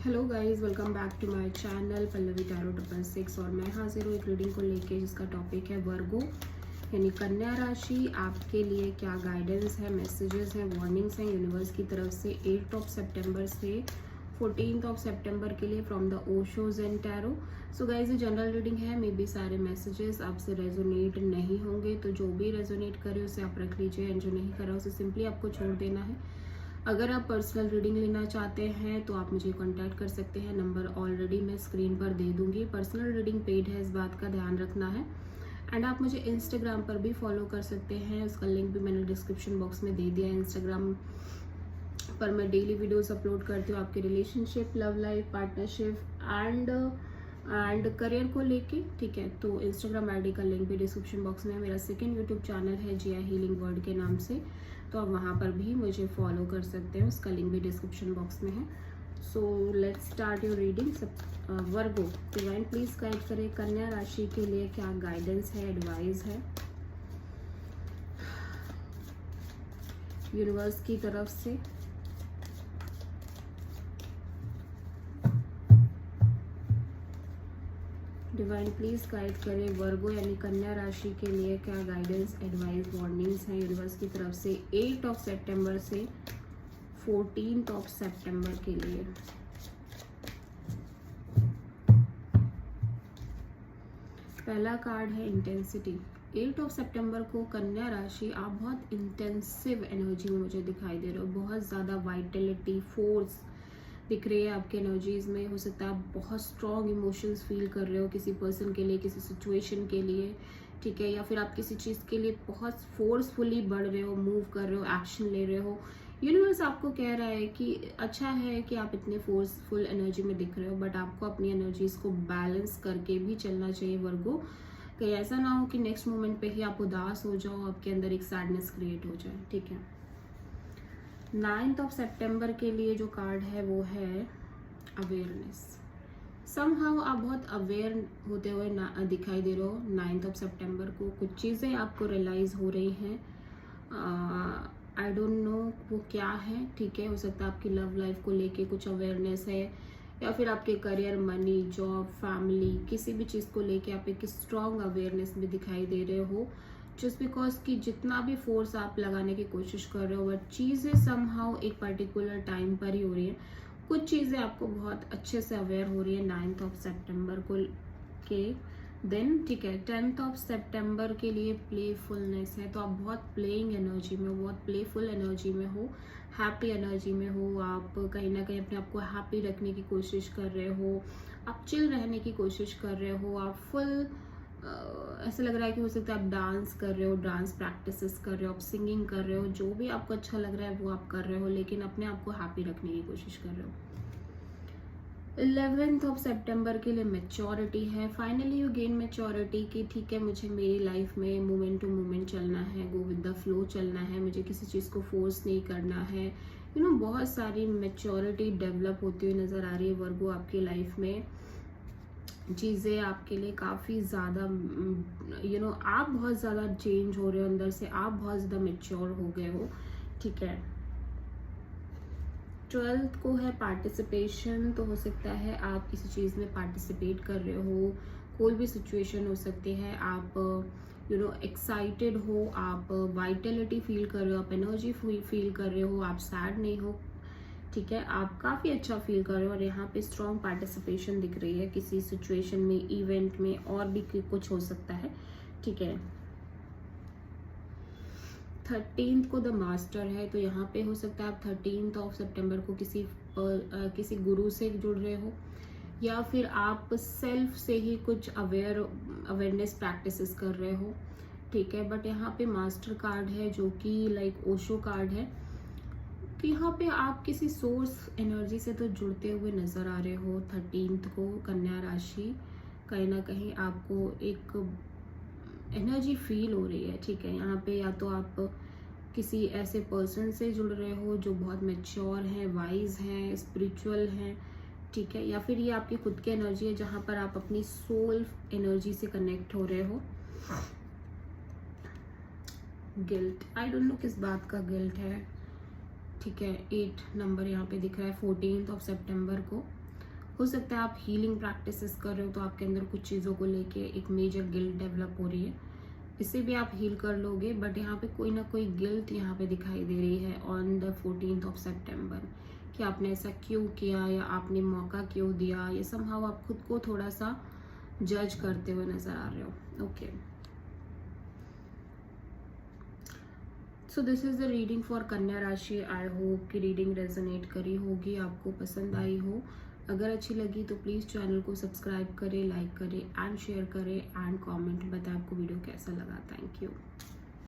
Hello guys, welcome back to my channel Pallavi tarot 666 और मैं हाजिर हूँ एक रीडिंग को लेके जिसका टॉपिक है वर्गो यानी कन्या राशि। आपके लिए क्या गाइडेंस है, मैसेजेस हैं, वार्निंग्स हैं यूनिवर्स की तरफ से 8 सितंबर से 14 सितंबर के लिए from the Osho's and tarot. So guys, ये जनरल रीडिंग है, मे बी सारे मैसेजेस आपसे रेजोनेट नहीं होंगे, तो जो भी रेजोनेट करे उसे आप रख लीजिए एंड जो नहीं करा उसे सिंपली आपको छोड़ देना है। अगर आप पर्सनल रीडिंग लेना चाहते हैं तो आप मुझे कांटेक्ट कर सकते हैं, नंबर ऑलरेडी मैं स्क्रीन पर दे दूंगी। पर्सनल रीडिंग पेड है, इस बात का ध्यान रखना है। एंड आप मुझे इंस्टाग्राम पर भी फॉलो कर सकते हैं, उसका लिंक भी मैंने डिस्क्रिप्शन बॉक्स में दे दिया है। इंस्टाग्राम पर मैं डेली वीडियोस अपलोड करती हूँ आपके relationship, love life, partnership and career को लेके, ठीक है। तो इंस्टाग्राम आईडी का लिंक भी डिस्क्रिप्शन बॉक्स में है। मेरा सेकंड यूट्यूब चैनल है जिया हीलिंग वर्ड के नाम से, तो आप वहाँ पर भी मुझे फॉलो कर सकते हैं, उसका लिंक भी डिस्क्रिप्शन बॉक्स में है। So let's start your reading. Virgo, divine please guide करें कन्या राशि के लिए क्या गाइडेंस है, एडवाइस है यूनिवर्स की तरफ से। डिवाइन प्लीज गाइड करें वर्गो यानी कन्या राशि के लिए क्या गाइडेंस, एडवाइस, वार्निंग्स हैं यूनिवर्स की तरफ से 8 सितंबर से 14 सितंबर के लिए। पहला कार्ड है इंटेंसिटी। 8 सितंबर को कन्या राशि, आप बहुत इंटेंसिव एनर्जी में मुझे दिखाई दे रहे हो, बहुत ज़्यादा वाइटलिटी, फोर्स दिख रही है आपके एनर्जीज में। हो सकता है आप बहुत स्ट्रॉन्ग इमोशंस फील कर रहे हो किसी पर्सन के लिए, किसी सिचुएशन के लिए, ठीक है। या फिर आप किसी चीज़ के लिए बहुत फोर्सफुली बढ़ रहे हो, मूव कर रहे हो, एक्शन ले रहे हो। यूनिवर्स आपको कह रहा है कि अच्छा है कि आप इतने फोर्सफुल एनर्जी में दिख रहे हो, बट आपको अपनी एनर्जीज को बैलेंस करके भी चलना चाहिए वर्गो। कहीं ऐसा ना हो कि नेक्स्ट मोमेंट पे ही आप उदास हो जाओ, आपके अंदर एक सैडनेस क्रिएट हो जाए, ठीक है। 9 सितंबर के लिए जो कार्ड है वो है अवेयरनेस। समहाउ आप बहुत अवेयर होते हुए दिखाई दे रहे हो 9 सितंबर को। कुछ चीज़ें आपको रियलाइज हो रही हैं, आई डोंट नो वो क्या है, ठीक है। हो सकता है आपकी लव लाइफ को लेके कुछ अवेयरनेस है, या फिर आपके करियर, मनी, जॉब, फैमिली, किसी भी चीज़ को लेके आप एक स्ट्रॉन्ग अवेयरनेस में दिखाई दे रहे हो। जस्ट बिकॉज कि जितना भी फोर्स आप लगाने की कोशिश कर रहे हो, बट चीज़ें समहाउ एक पर्टिकुलर टाइम पर ही हो रही है। कुछ चीज़ें आपको बहुत अच्छे से अवेयर हो रही है 9 सितंबर को के दिन, ठीक है। 10 सितंबर के लिए प्लेफुलनेस है, तो आप बहुत प्लेइंग एनर्जी में हो, बहुत प्लेफुल एनर्जी में हो, हैप्पी एनर्जी में हो। आप कहीं ना कहीं अपने आप को हैप्पी रखने की कोशिश कर रहे हो, आप चिल रहने की कोशिश कर रहे हो, आप फुल ऐसा लग रहा है कि हो सकता है आप डांस कर रहे हो, डांस प्रैक्टिसेस कर रहे हो, आप सिंगिंग कर रहे हो, जो भी आपको अच्छा लग रहा है वो आप कर रहे हो, लेकिन अपने आप को हैप्पी रखने की कोशिश कर रहे हो। 11 सितंबर के लिए मैच्योरिटी है। फाइनली यू गेन मैच्योरिटी कि ठीक है, मुझे मेरी लाइफ में मोमेंट टू मोमेंट चलना है, गो विद द फ्लो चलना है, मुझे किसी चीज़ को फोर्स नहीं करना है। बहुत सारी मैच्योरिटी डेवलप होती हुई नज़र आ रही है वर्गो आपकी लाइफ में। चीज़ें आपके लिए काफ़ी ज़्यादा आप बहुत ज़्यादा चेंज हो रहे हो अंदर से, आप बहुत ज़्यादा मैच्योर हो गए हो, ठीक है। 12 को है पार्टिसिपेशन, तो हो सकता है आप किसी चीज़ में पार्टिसिपेट कर रहे हो, कोई भी सिचुएशन हो सकती है। आप एक्साइटेड हो, आप वाइटलिटी फील कर रहे हो, आप एनर्जी फील कर रहे हो, आप सैड नहीं हो, ठीक है। आप काफ़ी अच्छा फील कर रहे हो और यहाँ पे स्ट्रॉन्ग पार्टिसिपेशन दिख रही है किसी सिचुएशन में, इवेंट में, और भी कुछ हो सकता है, ठीक है। 13 को द मास्टर है, तो यहाँ पे हो सकता है आप 13 सितंबर को किसी गुरु से जुड़ रहे हो, या फिर आप सेल्फ से ही कुछ अवेयरनेस प्रैक्टिसेस कर रहे हो, ठीक है। बट यहाँ पे मास्टर कार्ड है जो कि लाइक ओशो कार्ड है, तो यहाँ पे आप किसी सोर्स एनर्जी से तो जुड़ते हुए नजर आ रहे हो। 13 को कन्या राशि, कहीं ना कहीं आपको एक एनर्जी फील हो रही है, ठीक है। यहाँ पे या तो आप किसी ऐसे पर्सन से जुड़ रहे हो जो बहुत मैच्योर है, वाइज है, स्पिरिचुअल है, ठीक है। या फिर ये आपकी खुद की एनर्जी है जहाँ पर आप अपनी सोल एनर्जी से कनेक्ट हो रहे हो। गिल्ट, आई डोंट नो किस बात का गिल्ट है, ठीक है। 8 नंबर यहाँ पे दिख रहा है 14 सितंबर को। हो सकता है आप हीलिंग प्रैक्टिसेस कर रहे हो तो आपके अंदर कुछ चीज़ों को लेके एक मेजर गिल्ट डेवलप हो रही है, इसे भी आप हील कर लोगे। बट यहाँ पे कोई ना कोई गिल्ट यहाँ पे दिखाई दे रही है on the 14th of September, कि आपने ऐसा क्यों किया या आपने मौका क्यों दिया, ये समहाउ आप खुद को थोड़ा सा जज करते हुए नजर आ रहे हो। Okay, so this is the reading for कन्या राशि। आई होप कि रीडिंग रेजोनेट करी होगी, आपको पसंद आई हो। अगर अच्छी लगी तो प्लीज़ चैनल को सब्सक्राइब करें, लाइक करें एंड शेयर करें एंड कमेंट बताएं आपको वीडियो कैसा लगा। Thank you.